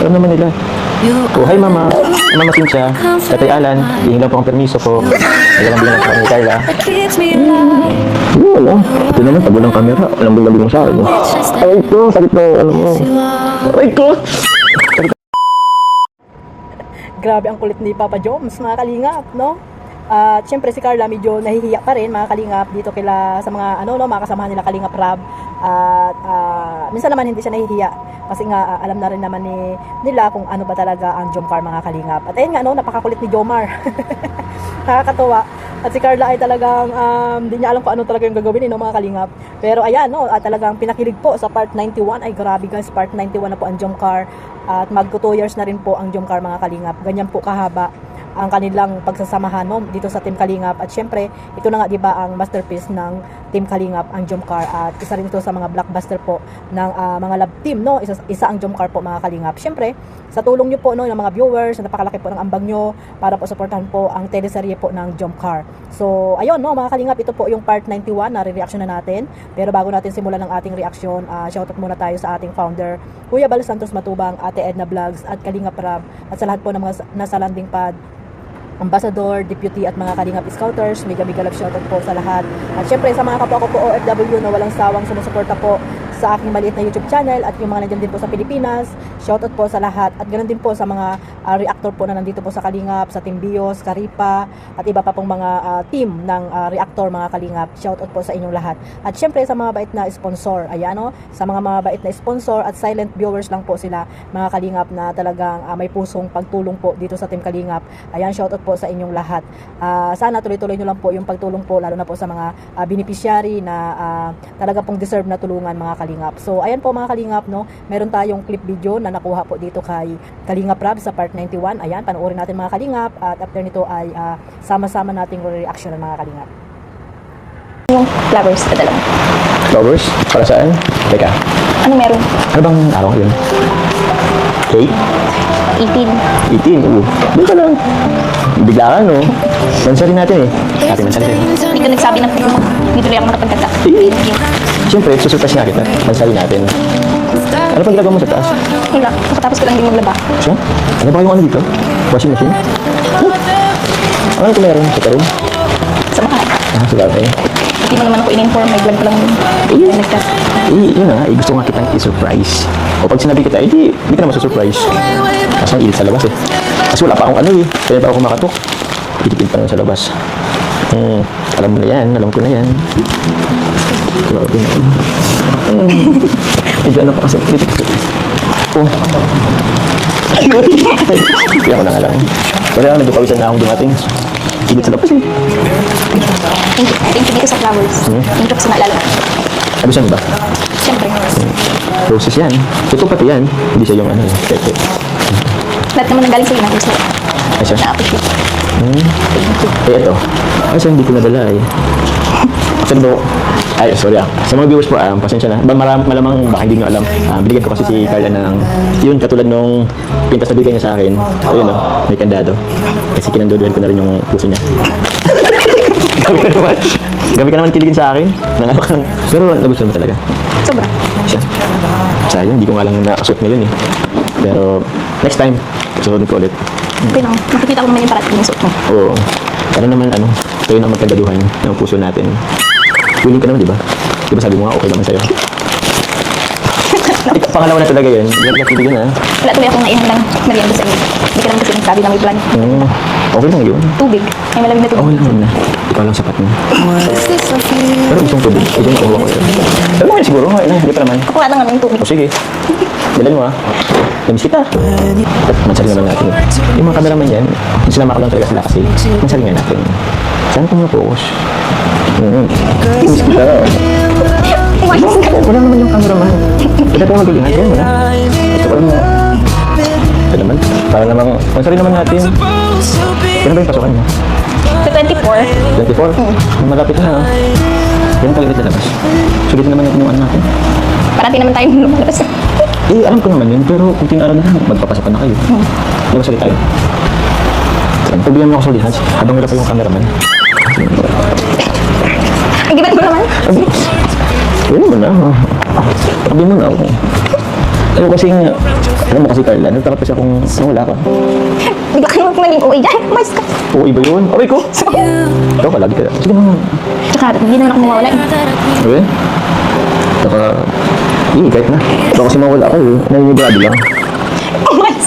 Alam naman nila. Oh, hi Mama. Mama Cynthia. Tatay Alan. Hihingi lang po ang permiso po. Walang bilang sa ni Carla. Wala. Ito naman, tago ng camera. Walang bilang sa akin. Ay ko, sakit na, ano mo. Ay ko! Grabe ang kulit ni Papa Joms, mga kalingap, no? At syempre si Carla medyo nahihiya pa rin, mga kalingap, dito kila sa mga mga kasamahan nila Kalingap Rab. At minsan naman hindi siya nahihiya kasi nga alam na rin naman nila kung ano ba talaga ang Jomcar, mga kalingap. At ayun nga, napakakulit ni Jomar. Nakakatuwa. At si Carla ay talagang hindi niya alam kung ano talaga yung gagawin mga kalingap. Pero ayan, talagang pinakilig po sa part 91. Ay grabe guys, part 91 na po ang Jomcar. At magto 2 years na rin po ang Jomcar, mga kalingap. Ganyan po kahaba ang kanilang pagsasamahan dito sa Team Kalingap. At syempre, ito na nga diba ang masterpiece ng Team Kalingap, ang Jomcar. At isa rin ito sa mga blockbuster po ng mga love team, isa ang Jomcar po, mga kalingap. Syempre, sa tulong nyo po ng mga viewers, napakalaki po ng ambag nyo para po supportahan po ang teleserye po ng Jomcar. So ayun, mga kalingap, ito po yung part 91 na re-reaction na natin. Pero bago natin simulan ang ating reaction, shoutout muna tayo sa ating founder, Kuya Bal Santos Matubang, Ate Edna Vlogs at Kalingap Rab, at sa lahat po ng mga nasa landing pad, Ambassador, Deputy at mga Kalingap Scouters. Mega love shoutout po sa lahat. At syempre sa mga kapwa ko po OFW na walang sawang sumusuporta po sa aking maliit na YouTube channel at yung mga nandiyan din po sa Pilipinas, shoutout po sa lahat. At ganoon din po sa mga reactor po na nandito po sa Kalingap, sa Team Bios, Karipa at iba pa pong mga team ng reactor, mga kalingap. Shoutout po sa inyong lahat. At syempre sa mga bait na sponsor, ayan sa mga bait na sponsor at silent viewers lang po sila, mga kalingap, na talagang may pusong pagtulong po dito sa Team Kalingap. Ayan, shoutout po sa inyong lahat. Sana tuloy-tuloy nyo lang po yung pagtulong po, lalo na po sa mga beneficiary na talaga pong deserve na tulungan, mga kalingap. So ayan po, mga kalingap, meron tayong clip video na nakuha po dito kay Kalingap Rab sa part 91. Ayan, panoorin natin, mga kalingap, at after nito ay sama-sama nating reaction ng mga kalingap. Yung flowers na dalawa. Flowers? Para saan? Teka, Ano meron? ano bang araw ngayon? Cake? 18. 18? Doon ka lang. Bigla ka, no? Mansari natin eh. Happy mansari. Hindi ka nagsabi ng pagkakas. Hindi tuloy ako nakapagkata. Eh, siyempre, susurprise nga kita. Mansari natin. Ano pang ginagawa mo sa taas? Wala. Nakatapos ko lang din maglaba. Siya? Ano ba yung ano dito? Washing machine? Huh? Ano ito meron? Sa room? Sa bahay. Sa bagay. Hindi mo naman ako in-inform. May vlog ko lang yun. Nagkat. Yun na, gusto nga kitang i-surprise. O pag sinabi kita, hindi ka na masusurprise. Kasi ang init sa labas eh. Kasi wala pa akong ano eh. Kaya pa ako makatok. Pilipin pa naman sa labas. Alam mo na yan, alam ko na yan. Grabe na. Medyo ano pa kasi. Oh. Kaya ko na nga lang. Kaya ako nagpapawisan na akong dumating. Init sa labas eh. Thank you dito sa flowers. Thank you kasi naalala. Ano siya ba? Siyempre. Roses yan. Totoo pati yan. Hindi siya yung ano eh. Pepe. Lahat naman nanggaling sa'yo natin. Ay siya. Na-appreciate. Eh ito. Ay siya hindi ko nadala eh. Kasi ba? Ay sorry sa mga viewers po, pasensya na. Malamang baka hindi nyo alam. Binigyan ko kasi si Carla ng yun, katulad nung pintas na bigay niya sa akin. Ayun may kandado. Kasi kinanduduhan ko na rin yung puso niya. Gabi ka naman kiligin sa akin. Nangamakang. Pero nagustuhan mo talaga. Sobra. Siya. Sayang, hindi ko nga lang nakasuot ngayon eh. Pero next time, susunod ko ulit. Okay lang. Nakikita ko naman yung parating yung suot mo. Oo. Para naman tayo na magkagaduhan ng puso natin. Willing ka naman, di ba? Di ba sabi mo nga, okay naman sa'yo? Pangalawa na talaga yun. Hindi ka na. Wala tuloy akong nainom ng merienda sa inyo. Hindi ka naman kasi nagsabi na may plan. Okay lang yun. Tubig. May malamig na tubig. Okay lang na. Ikaw lang sapat mo. Pero gusto mong tubig. Gusto mong uwa ko yun. Pero okay siguro. Hindi pa naman. Ako nga lang naman yung tubig. O sige. Bilal mo Namiss kita. Mansari naman natin. Yung mga cameraman yan, sinama ko lang talaga sila kasi mansari nga natin. Saan ko mga focus? Namiss kita. Wala naman yung cameraman. Wala tayong magalingan. Yan mo na. Ito wala mo. Ito naman. Para namang mansari naman natin. Yan ba yung pasukan mo? Sa 24. 24? Malapit na Yan talaga sa labas. Sulitin naman natin yung ano natin. Parati naman tayong lumalabas. Alam ko naman yun, pero kunting araw na lang, magpapasapan na kayo. Magsalit tayo. Pagbihan mo ako sa ulihan, habang wala pa yung cameraman. Hindi ba't mo naman? Pwede mo na. Pagbihan mo na ako. Ano kasing Alam mo kasi Carla, nagtakot kasi akong nawala ka. Bigla ka naman naging OA dyan. Mas ka. Oo, iba yun. Aray ko! Ikaw ka, lagi ka. Sige naman. Tsaka, hindi naman ako mawawala eh. Okay? Saka, kahit na. Ikaw kasi mawala ako eh. Naninibrado lang. Mas.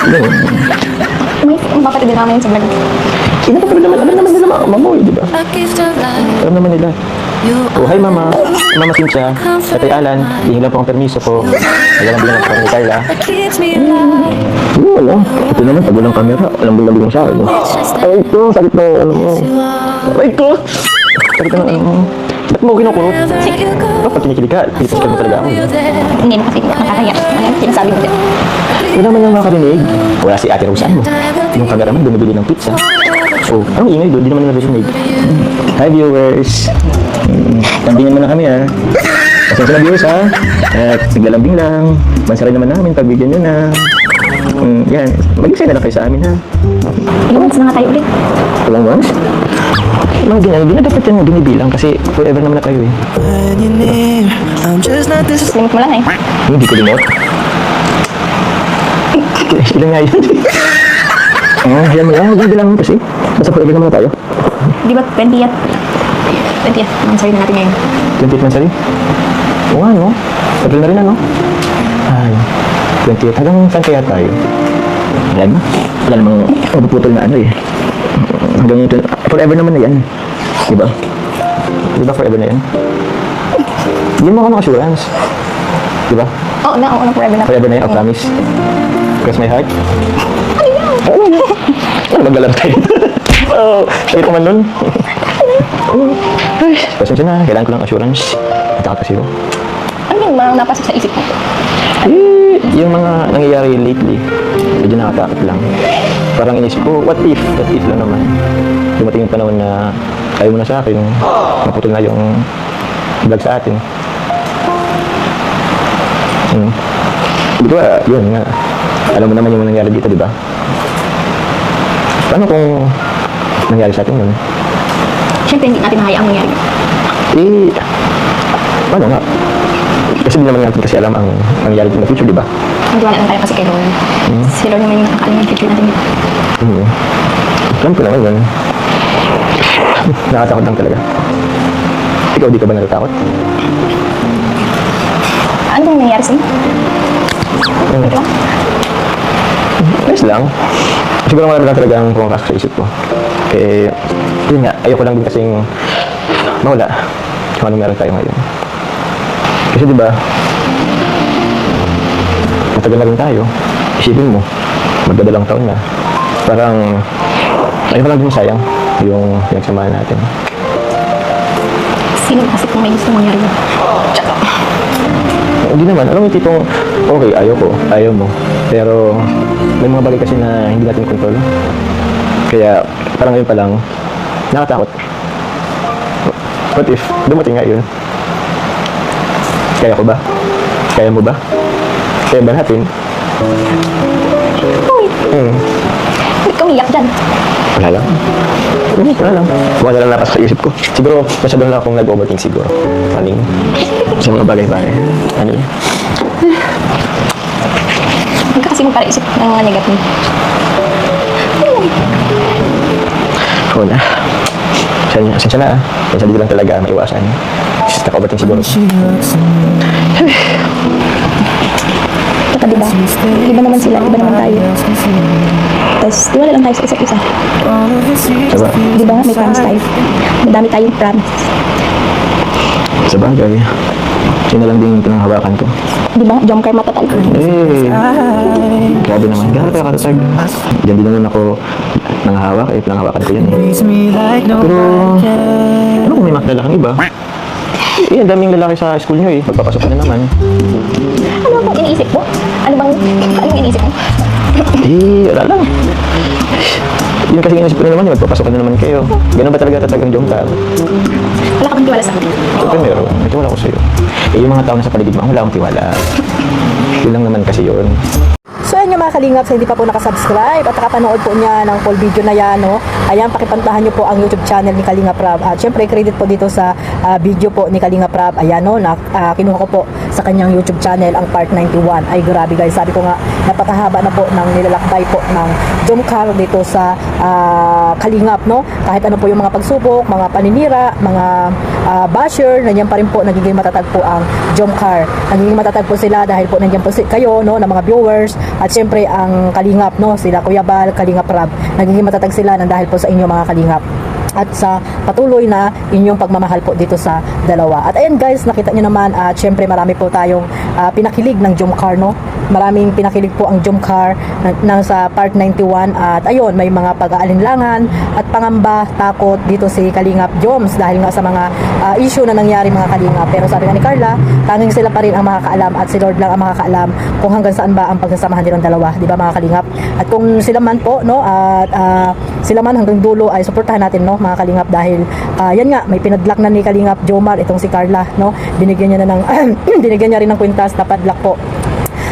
Ganun. May mapapatid namin yun sa vlog. Sino pa pero naman, alam naman nila mama mo eh, di ba? Alam naman nila. Oh, hi mama. Mama Cynthia. Tatay Alan. Hihingi lang po ang permiso ko. Nagalang bilang ako ni Carla. Wala. Ito naman, pag walang camera, alam mo lang sa akin. Ay, ito, sakit na ano mo. Ay, ko! Sakit na ano mo. Ba't mo kinukurot? Kapag kinikilig ka, pinipas ka mo talaga ako. Hindi na kasi nakakaya. Ano sinasabi mo dyan? Wala man yung makarinig. Wala si Ate Rosan mo. Yung cameraman bumibili ng pizza. Oh, anong ingay doon? Di naman narinig. Hi viewers! Lambingan mo na kami ha. Pasensya na viewers ha. At naglalambing lang. Bansarin naman namin, pagbigyan nyo na. Yan, mag-isay na lang kayo sa amin ha. Ilang months na nga tayo ulit. Ilang months? Mga ganyan, hindi na dapat yan binibilang kasi forever naman na kayo eh. Limit mo lang eh. Hindi ko limot. Ilan nga yun? Yan mo lang, magbibilang kasi. Basta forever naman na tayo. Di ba 20th? 20th. Mansari na natin ngayon. 20th man sari? Oo nga no? April na rin ano? Ay, 20th. Hanggang saan kaya tayo? Wala na. Wala namang mapuputol na ano eh. Hanggang ito, forever naman na yan. Diba? Diba forever na yan? Hindi mo ako ng assurance. Diba? Oo na forever na. Forever na yan, I promise. Cross my heart. Ano maglalaro tayo? Oh, sakit ko man nun. Ay, pasensya na. Kailangan ko lang assurance. Natakot kasi ako. Ano yung mga napasok sa isip mo? Yung mga nangyayari lately, medyo nakatakot lang. Parang inisip ko, what if lang naman. Dumating yung panahon na ayaw mo na sa akin, maputol na yung vlog sa atin. Di ba, yun nga. Alam mo naman yung nangyari dito, di ba? Paano kung nangyari sa atin yun? Siyempre, hindi natin mahayaang mangyari. Paano nga? Kasi di naman natin kasi alam ang nangyari in the future, di ba? Magwala lang tayo kasi kay Lord. Si Lord naman yung nakakaalam ng future natin. Alam ko naman yun. Nakatakot lang talaga. Ikaw, di ka ba natatakot? Ano bang nangyari sa'yo? Ito? Ayos lang. Siguro marami lang talaga ang pumapasok sa isip ko. Yun nga, ayoko lang din kasing mawala kung anong meron tayo ngayon. Kasi diba, matagal na rin tayo. Isipin mo, magdadalang taon na. Parang, ayoko lang din sayang yung pinagsamahan natin. Sino kasi kung may gusto mangyari yun? Tsaka. Hindi naman, alam mo yung tipong, okay, ayaw mo. Pero, may mga bagay kasi na hindi natin kontrol. Kaya, parang ngayon pa lang, nakatakot. What if, dumating nga yun? Kaya ko ba? Kaya mo ba? Kaya ba natin? Uy! Ba't ka umiyak dyan? Wala lang. Wala lang. Wala lang napasok sa isip ko. Siguro, masyado lang akong nag-overthink siguro. Aling, sa mga bagay-bagay. Ano yun? Huwag ka kasi magparaisip ng mga negative. Oo na. Sensya na ah. Sensya dito lang talaga maiwasan. Kasi naka-overthink siguro. Tsaka diba? Iba naman sila, iba naman tayo. Tapos, tiwala lang tayo sa isa't isa. Diba? Diba? May promise tayo. Madami tayong promise. Sa bagay. Yun na lang din yung pinanghawakan ko. Diba? Jump car matatal. Grabe naman. Grabe ka katatag. Diyan din naman ako nanghahawak. Pinanghawakan ko yun eh. Pero, ano kung may makilala kang iba? Ang daming lalaki sa school nyo eh. Magpapasok ka na naman. Ano bang iniisip mo? Anong iniisip mo? Wala lang. Yun kasi inisip ko na naman yun. Magpapasok ka na naman kayo. Ganun ba talaga tatag ang jump car? Wala ka bang tiwala sa akin? Siyempre meron. May tiwala ko sa'yo. Yung mga tao na sa paligid mo, wala akong tiwala. Yun lang naman kasi yun. So yun nga mga mga kalingap sa hindi pa po nakasubscribe at nakapanood po niya ng full video na yan, no? Ayan, pakipantahan niyo po ang YouTube channel ni Kalingap Rab. At syempre, credit po dito sa video po ni Kalingap Rab. Ayan, no? Kinuha ko po sa kanyang YouTube channel ang part 91. Ay, grabe guys. Sabi ko nga, napakahaba na po ng nilalakbay po ng Jomcar dito sa Kalingap, no? Kahit ano po yung mga pagsubok, mga paninira, mga basher, nandiyan pa rin po, nagiging matatag po ang Jomcar. Nagiging matatag po sila dahil po nandiyan po kayo, no, ng mga viewers, at syempre ang Kalingap, no, sila Kuya Bal, Kalingap Rab, nagiging matatag sila nang dahil po sa inyo mga Kalingap at sa patuloy na inyong pagmamahal po dito sa dalawa. At ayan guys, nakita nyo naman at syempre marami po tayong pinakilig ng Jomcar, no? Maraming pinakilig po ang Jomcar sa part 91 at ayun, may mga pag-aalinlangan at pangamba, takot dito si Kalingap Joms dahil nga sa mga issue na nangyari mga Kalingap. Pero sabi nga ni Carla, tanging sila pa rin ang makakaalam at si Lord lang ang makakaalam kung hanggang saan ba ang pagsasamahan nilang dalawa, di ba mga Kalingap? At kung sila man po, no, at sila man hanggang dulo ay suportahan natin, no, mga Kalingap, dahil yan nga, may pinadlock na ni Kalingap Jomar itong si Carla, no? Binigyan niya na ng binigyan niya rin ng kwintas na padlock po.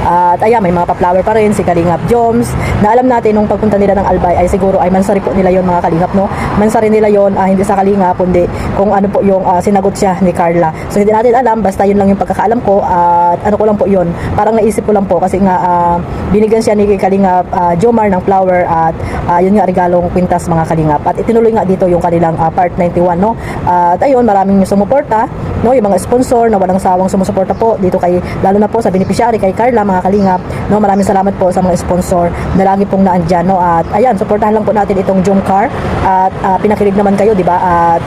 At ayan, may mga pa-flower pa rin si Kalingap Joms na alam natin nung pagpunta nila ng Albay ay siguro ay mansari po nila yon mga Kalingap, no? Mansari nila yon, hindi sa Kalingap kundi kung ano po yung sinagot siya ni Carla. So hindi natin alam, basta yun lang yung pagkakaalam ko at ano ko lang po yun, parang naisip ko lang po kasi nga binigyan siya ni Kalingap Jomar ng flower at yun nga, regalong kwintas mga Kalingap. At itinuloy nga dito yung kanilang part 91, no? At ayun, maraming sumuporta, no, yung mga sponsor na walang sawang sumusuporta po dito kay, lalo na po sa beneficiary kay Carla mga Kalingap, no? Maraming salamat po sa mga sponsor na lagi pong naandyan, no? At ayan, suportahan lang po natin itong Jomcar at pinakilig naman kayo, di ba? At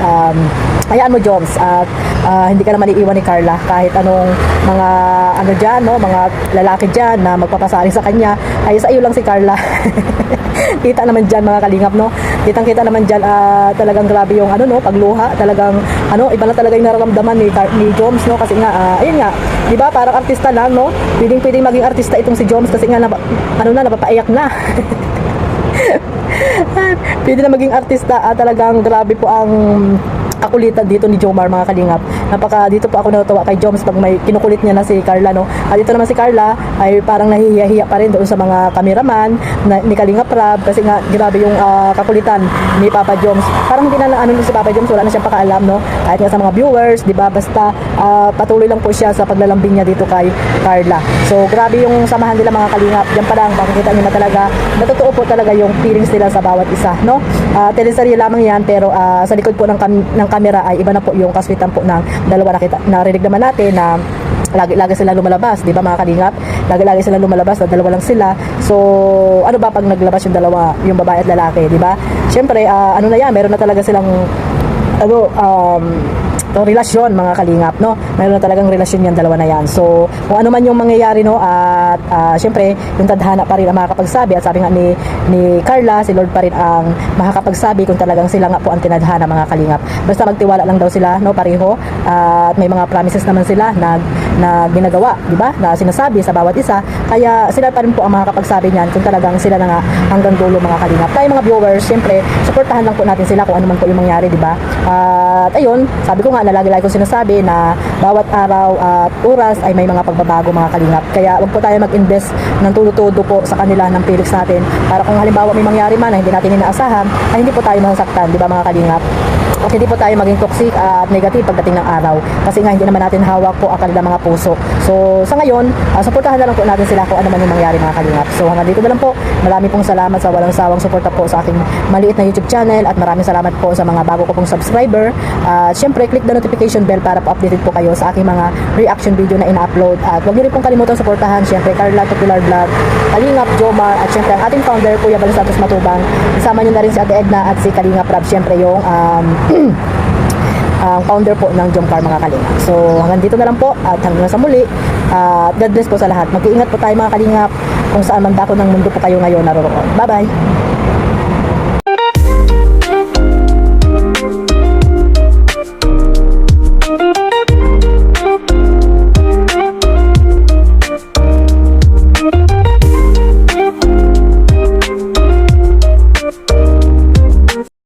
hayaan mo Joms at hindi ka naman iiwan ni Carla kahit anong mga ano dyan, no, mga lalaki dyan na magpapasari sa kanya, ay sa iyo lang si Carla. Kita naman dyan mga Kalingap, no? Kitang kita naman dyan, talagang grabe yung ano, no, pagluha, talagang ano, iba na talaga yung nararamdaman ni Joms, no? Kasi nga ayun nga, di ba, parang artista lang, no? Pwedeng maging artista itong si Joms kasi nga napapaiyak na. Pwede na maging artista, talagang grabe po ang kakulitan dito ni Jomar mga Kalingap. Dito po ako natutuwa kay Joms pag may kinukulit niya na si Carla, no? At dito naman si Carla ay parang nahihiya-hiya pa rin doon sa mga cameraman ni Kalingap Rab kasi nga grabe yung kakulitan ni Papa Joms. Parang hindi na ano si Papa Joms, wala na siyang pakaalam, no? Kahit nga sa mga viewers, di ba? Basta patuloy lang po siya sa paglalambing niya dito kay Carla. So grabe yung samahan nila mga Kalingap. Diyan pa lang makikita niyo na talaga, natotoo po talaga yung feelings nila sa bawat isa, no? Teleserye lamang yan pero sa likod po ng camera ay iba na po yung kaswitan po ng dalawa. Narinig naman natin na lagi sila lumalabas, di ba mga Kalingap? Lagi sila lumalabas, na dalawa lang sila. So ano ba pag naglabas yung dalawa, yung babae at lalaki, di ba? Syempre ano na yan, meron na talaga silang relasyon mga Kalingap, no? Meron na talagang relasyon yan, dalawa na yan. So kung ano man yung mangyayari, no, at syempre yung tadhana pa rin ang makakapagsabi, at sabi nga ni Carla, si Lord pa rin ang makakapagsabi kung talagang sila nga po ang tinadhana mga Kalingap. Basta magtiwala lang daw sila, no, pareho, at may mga promises naman sila na ginagawa, di ba, na sinasabi sa bawat isa, kaya sila pa rin po ang makakapagsabi niyan kung talagang sila na nga hanggang dulo mga Kalingap. Tayo mga viewers, syempre suportahan lang po natin sila kung ano man po yung mangyari, di ba? At ayun, sabi ko nga na lagi-lagi ko sinasabi na bawat araw at oras ay may mga pagbabago mga Kalingap. Kaya wag po tayo mag-invest ng todo po sa kanila ng feelings natin para kung halimbawa may mangyari man na hindi natin inaasahan ay hindi po tayo masasaktan, di ba mga Kalingap? At hindi po tayo maging toxic at negative pagdating ng araw kasi nga hindi naman natin hawak po ang kanilang mga puso. So sa ngayon, suportahan na lang po natin sila kung ano man yung mangyari mga Kalingap. So hanggang dito na lang po. Marami pong salamat sa walang sawang suporta po sa aking maliit na YouTube channel at maraming salamat po sa mga bago ko pong subscriber. Syempre click the notification bell para po updated po kayo sa aking mga reaction video na ina-upload. At huwag niyo rin pong kalimutan suportahan syempre Carla Popular Vlog, Kalingap Jomar, at syempre ang ating founder Kuya Bal Santos Matubang. Isama niyo na rin si Ate Edna at si Kalingap Rab, syempre yung ang founder po ng Jomcar mga Kalingap. So hanggang dito na lang po at hanggang sa muli. God bless po sa lahat. Mag-iingat po tayo mga Kalingap kung saan man dako ng mundo po kayo ngayon naroroon. Bye bye.